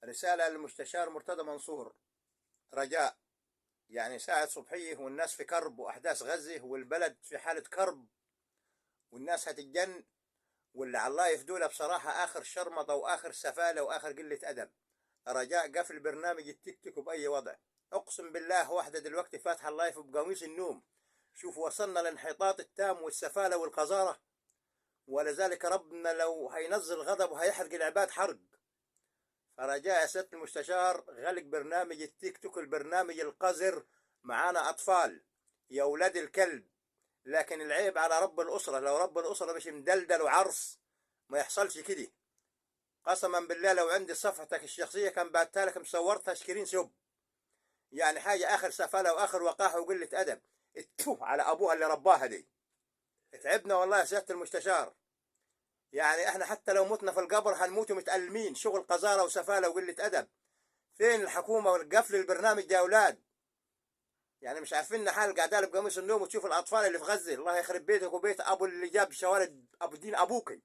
رسالة للمستشار مرتضى منصور. رجاء، يعني ساعة صبحية والناس في كرب وأحداث غزة والبلد في حالة كرب والناس هتتجن، واللي على الله يفدوله بصراحة آخر شرمطة وآخر سفالة وآخر قلة أدب. رجاء قفل برنامج التيك توك بأي وضع. أقسم بالله واحدة دلوقتي فاتحة اللايف بقميص النوم. شوف وصلنا للانحطاط التام والسفالة والقذارة، ولذلك ربنا لو هينزل غضب وهيحرق العباد حرق. فرجاء يا سيادة المستشار غلق برنامج التيك توك، البرنامج القذر. معانا أطفال يا ولاد الكلب، لكن العيب على رب الأسرة. لو رب الأسرة مش مدلدل وعرس ما يحصلش كده. قسما بالله لو عندي صفحتك الشخصية كان بعتها لك مصورتها سكرين شوب. يعني حاجة آخر سفالة وآخر وقاحة وقلة أدب. اتفو على أبوها اللي رباها دي. اتعبنا والله يا سيادة المستشار. يعني احنا حتى لو متنا في القبر هنموت متألمين. شغل قذارة وسفالة وقلة أدب. فين الحكومة والقفل البرنامج ده يا أولاد؟ يعني مش عارفين حال قاعدة بقميص النوم وتشوف الأطفال اللي في غزة. الله يخرب بيتك وبيت أبو اللي جاب شوارد أبو الدين أبوكي.